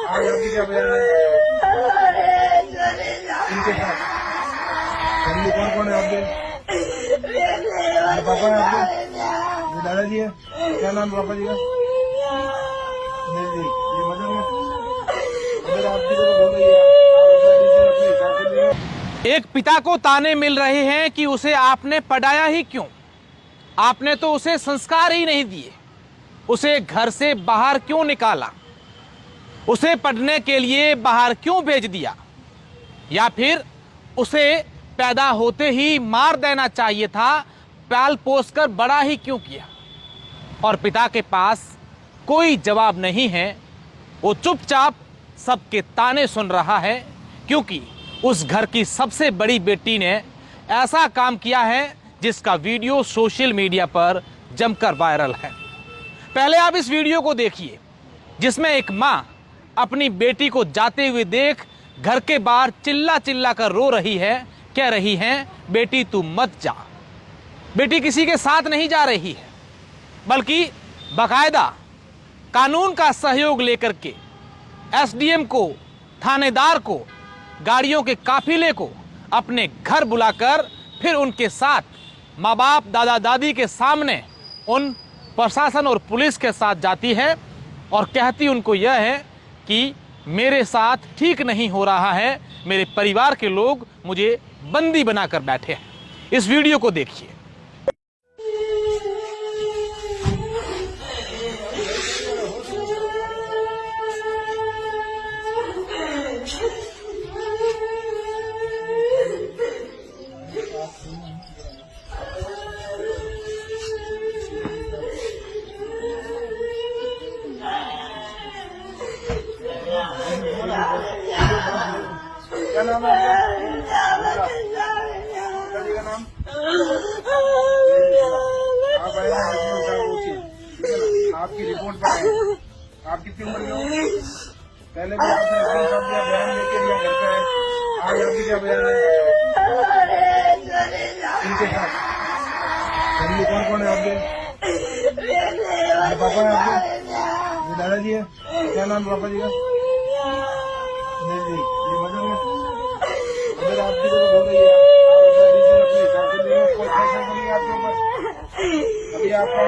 आज आपकी क्या बयान है इनके साथ? फैमिली कौन कौन है आपके? पापा है आपके? ये दादाजी है? क्या नाम पापा जी का? नहीं जी, ये मदर आपकी तो बोल रही है एक पिता को ताने मिल रहे हैं कि उसे आपने पढ़ाया ही क्यों, आपने तो उसे संस्कार ही नहीं दिए, उसे घर से बाहर क्यों निकाला, उसे पढ़ने के लिए बाहर क्यों भेज दिया, या फिर उसे पैदा होते ही मार देना चाहिए था, पाल पोस कर बड़ा ही क्यों किया। और पिता के पास कोई जवाब नहीं है, वो चुपचाप सबके ताने सुन रहा है, क्योंकि उस घर की सबसे बड़ी बेटी ने ऐसा काम किया है जिसका वीडियो सोशल मीडिया पर जमकर वायरल है। पहले आप इस वीडियो को देखिए, जिसमें एक माँ अपनी बेटी को जाते हुए देख घर के बाहर चिल्ला चिल्ला कर रो रही है, कह रही है बेटी तू मत जा। बेटी किसी के साथ नहीं जा रही है, बल्कि बाकायदा कानून का सहयोग लेकर के एसडीएम को, थानेदार को, गाड़ियों के काफिले को अपने घर बुलाकर फिर उनके साथ माँ बाप, दादा दादी के सामने उन प्रशासन और पुलिस के साथ जाती है और कहती उनको यह है कि मेरे साथ ठीक नहीं हो रहा है, मेरे परिवार के लोग मुझे बंदी बनाकर बैठे हैं। इस वीडियो को देखिए। क्या नाम है आपका? पिताजी का नाम? आप आए हैं आपकी रिपोर्ट पर आए। आप कितनी उम्र के हो? पहले भी आपने बयान लेके दिया घर पे है, आज आपकी क्या बयान है इनके साथ? फैमिली कौन कौन है आपके? पापा है आपके? ये दादाजी है? क्या नाम पापा जी का? नहीं जी, ये मदर आपकी तो बोल रही है अपने हिसाब से ले, कोई फैसला नहीं आपके ऊपर। अभी आपका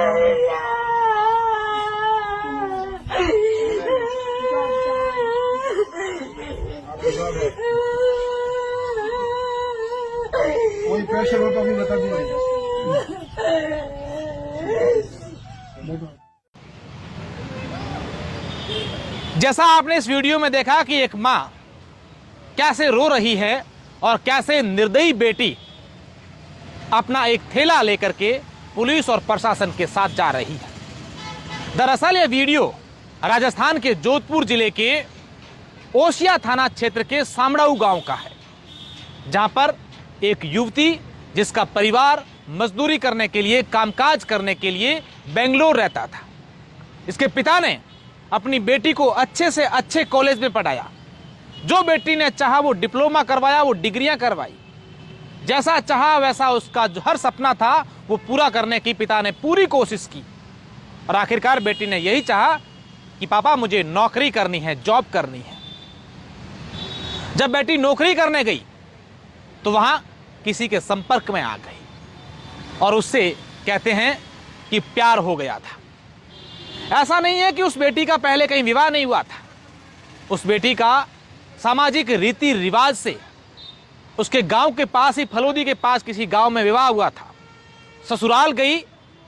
कोई प्रेशर हो तो अभी बता दीजिए। जैसा आपने इस वीडियो में देखा कि एक माँ कैसे रो रही है और कैसे निर्दयी बेटी अपना एक थैला लेकर के पुलिस और प्रशासन के साथ जा रही है। दरअसल यह वीडियो राजस्थान के जोधपुर जिले के ओसिया थाना क्षेत्र के सामड़ाऊ गांव का है, जहां पर एक युवती जिसका परिवार मजदूरी करने के लिए, कामकाज करने के लिए बेंगलोर रहता था। इसके पिता ने अपनी बेटी को अच्छे से अच्छे कॉलेज में पढ़ाया, जो बेटी ने चाहा वो डिप्लोमा करवाया, वो डिग्रियां करवाई, जैसा चाहा वैसा उसका जो हर सपना था वो पूरा करने की पिता ने पूरी कोशिश की। और आखिरकार बेटी ने यही चाहा कि पापा मुझे नौकरी करनी है, जॉब करनी है। जब बेटी नौकरी करने गई तो वहां किसी के संपर्क में आ गई और उससे कहते हैं कि प्यार हो गया था। ऐसा नहीं है कि उस बेटी का पहले कहीं विवाह नहीं हुआ था, उस बेटी का सामाजिक रीति रिवाज से उसके गांव के पास ही, फलोदी के पास किसी गांव में विवाह हुआ था। ससुराल गई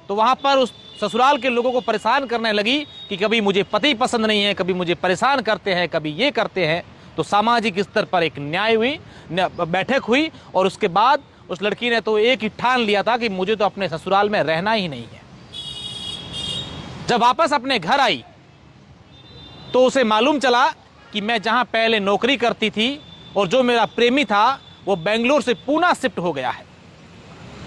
तो वहां पर उस ससुराल के लोगों को परेशान करने लगी कि कभी मुझे पति पसंद नहीं है, कभी मुझे परेशान करते हैं, कभी ये करते हैं। तो सामाजिक स्तर पर एक न्याय हुई, बैठक हुई और उसके बाद उस लड़की ने तो एक ही ठान लिया था कि मुझे तो अपने ससुराल में रहना ही नहीं है। जब वापस अपने घर आई तो उसे मालूम चला कि मैं जहां पहले नौकरी करती थी और जो मेरा प्रेमी था वो बेंगलोर से पूना शिफ्ट हो गया है।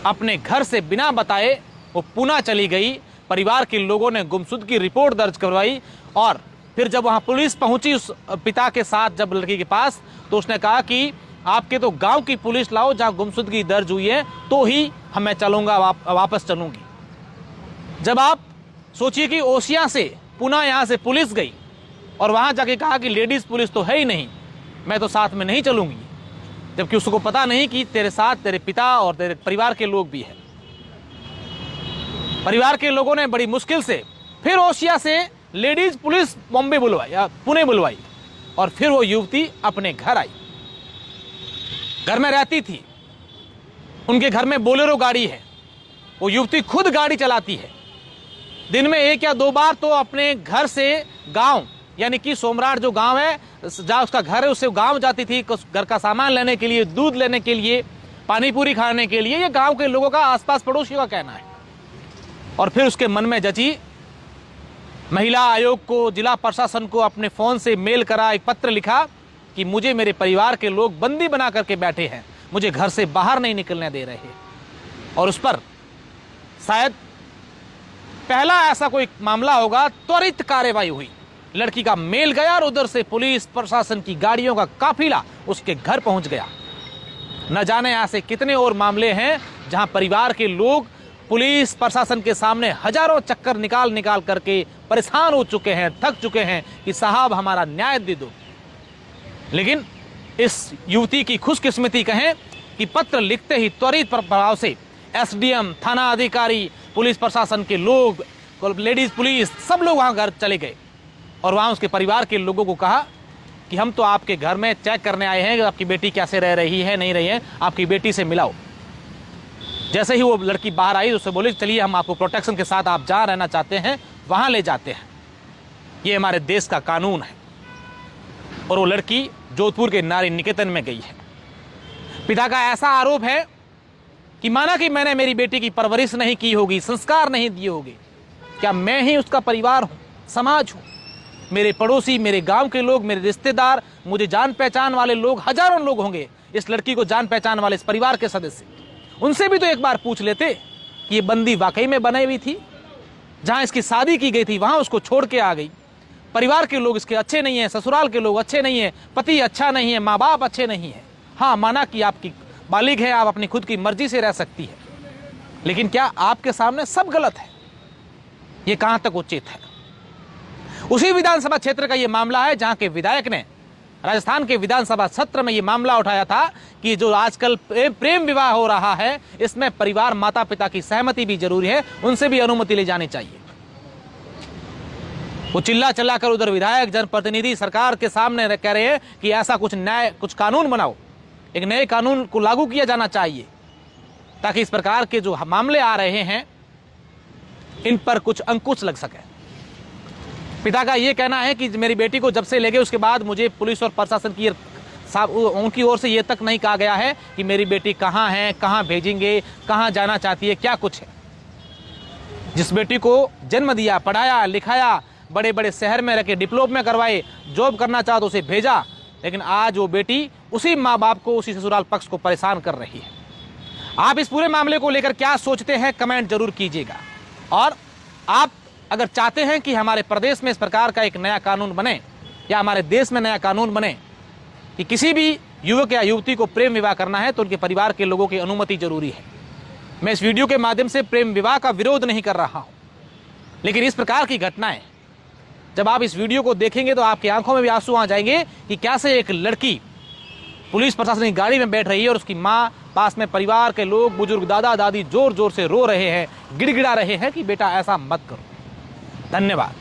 अपने घर से बिना बताए वो पूना चली गई। परिवार के लोगों ने गुमशुदगी की रिपोर्ट दर्ज करवाई और फिर जब वहां पुलिस पहुंची उस पिता के साथ जब लड़की के पास, तो उसने कहा कि आपके तो गांव की पुलिस लाओ जहां गुमशुदगी दर्ज हुई है, तो ही मैं चलूंगा, वापस चलूंगी। जब आप सोचिए कि ओसिया से पुनः यहां से पुलिस गई और वहाँ जाके कहा कि लेडीज़ पुलिस तो है ही नहीं, मैं तो साथ में नहीं चलूँगी, जबकि उसको पता नहीं कि तेरे साथ तेरे पिता और तेरे परिवार के लोग भी हैं। परिवार के लोगों ने बड़ी मुश्किल से फिर ओशिया से लेडीज पुलिस बॉम्बे बुलवाई या पुणे बुलवाई और फिर वो युवती अपने घर आई। घर में रहती थी, उनके घर में बोलेरो गाड़ी है, वो युवती खुद गाड़ी चलाती है। दिन में 1 या 2 बार तो अपने घर से गांव, यानी कि सोमराट जो गांव है जहाँ उसका घर है, उससे गांव जाती थी घर का सामान लेने के लिए, दूध लेने के लिए, पानी पूरी खाने के लिए। ये गांव के लोगों का, आसपास पड़ोसियों का कहना है। और फिर उसके मन में जची, महिला आयोग को, जिला प्रशासन को अपने फ़ोन से मेल करा, एक पत्र लिखा कि मुझे मेरे परिवार के लोग बंदी बना करके बैठे हैं, मुझे घर से बाहर नहीं निकलने दे रहे। और उस पर शायद पहला ऐसा कोई मामला होगा, त्वरित कार्रवाई हुई। लड़की का मेल गया और उधर से पुलिस प्रशासन की गाड़ियों का काफिला उसके घर पहुंच गया। न जाने ऐसे कितने और मामले हैं जहां परिवार के लोग पुलिस प्रशासन के सामने हजारों चक्कर निकाल निकाल करके परेशान हो चुके हैं, थक चुके हैं कि साहब हमारा न्याय दे दो। लेकिन इस युवती की खुशकिस्मती कहें कि पत्र लिखते ही त्वरित प्रभाव से एसडीएम, थाना अधिकारी, पुलिस प्रशासन के लोग, लेडीज पुलिस, सब लोग वहां घर चले गए और वहां उसके परिवार के लोगों को कहा कि हम तो आपके घर में चेक करने आए हैं कि आपकी बेटी कैसे रह रही है, नहीं रही है, आपकी बेटी से मिलाओ। जैसे ही वो लड़की बाहर आई, उससे बोले चलिए हम आपको प्रोटेक्शन के साथ, आप जहाँ रहना चाहते हैं वहाँ ले जाते हैं, ये हमारे देश का कानून है। और वो लड़की जोधपुर के नारी निकेतन में गई है। पिता का ऐसा आरोप है कि माना कि मैंने मेरी बेटी की परवरिश नहीं की होगी, संस्कार नहीं दिए होंगे, क्या मैं ही उसका परिवार हूँ, समाज हूँ? मेरे पड़ोसी, मेरे गांव के लोग, मेरे रिश्तेदार, मुझे जान पहचान वाले लोग, हजारों लोग होंगे इस लड़की को जान पहचान वाले, इस परिवार के सदस्य, उनसे भी तो एक बार पूछ लेते कि ये बंदी वाकई में बनाई हुई थी, जहां इसकी शादी की गई थी वहां उसको छोड़ के आ गई। परिवार के लोग इसके अच्छे नहीं है, ससुराल के लोग अच्छे नहीं है, पति अच्छा नहीं है, माँ बाप अच्छे नहीं है। हाँ, माना कि आपकी बालिग है, आप अपनी खुद की मर्जी से रह सकती है, लेकिन क्या आपके सामने सब गलत है? ये कहां तक उचित है? उसी विधानसभा क्षेत्र का ये मामला है जहां के विधायक ने राजस्थान के विधानसभा सत्र में ये मामला उठाया था कि जो आजकल प्रेम विवाह हो रहा है, इसमें परिवार, माता पिता की सहमति भी जरूरी है, उनसे भी अनुमति ले जानी चाहिए। वो चिल्ला चिल्ला कर उधर विधायक, जनप्रतिनिधि सरकार के सामने कह रहे हैं कि ऐसा कुछ नया, कुछ कानून बनाओ, एक नए कानून को लागू किया जाना चाहिए ताकि इस प्रकार के जो मामले आ रहे हैं इन पर कुछ अंकुश लग सके। पिता का ये कहना है कि मेरी बेटी को जब से ले गए उसके बाद मुझे पुलिस और प्रशासन की उनकी ओर से ये तक नहीं कहा गया है कि मेरी बेटी कहाँ है, कहाँ भेजेंगे, कहाँ जाना चाहती है, क्या कुछ है। जिस बेटी को जन्म दिया, पढ़ाया, लिखाया, बड़े बड़े शहर में रखे, डिप्लोमा करवाए, जॉब करना चाहा तो उसे भेजा, लेकिन आज वो बेटी उसी माँ बाप को, उसी ससुराल पक्ष को परेशान कर रही है। आप इस पूरे मामले को लेकर क्या सोचते हैं, कमेंट जरूर कीजिएगा। और आप अगर चाहते हैं कि हमारे प्रदेश में इस प्रकार का एक नया कानून बने या हमारे देश में नया कानून बने कि किसी भी युवक या युवती को प्रेम विवाह करना है तो उनके परिवार के लोगों की अनुमति जरूरी है। मैं इस वीडियो के माध्यम से प्रेम विवाह का विरोध नहीं कर रहा हूं, लेकिन इस प्रकार की घटनाएं जब आप इस वीडियो को देखेंगे तो आपकी आंखों में भी आंसू आ जाएंगे कि कैसे एक लड़की पुलिस प्रशासन की गाड़ी में बैठ रही है और उसकी माँ, पास में परिवार के लोग, बुजुर्ग, दादा दादी जोर जोर से रो रहे हैं, गिड़गिड़ा रहे हैं कि बेटा ऐसा मत करो। धन्यवाद।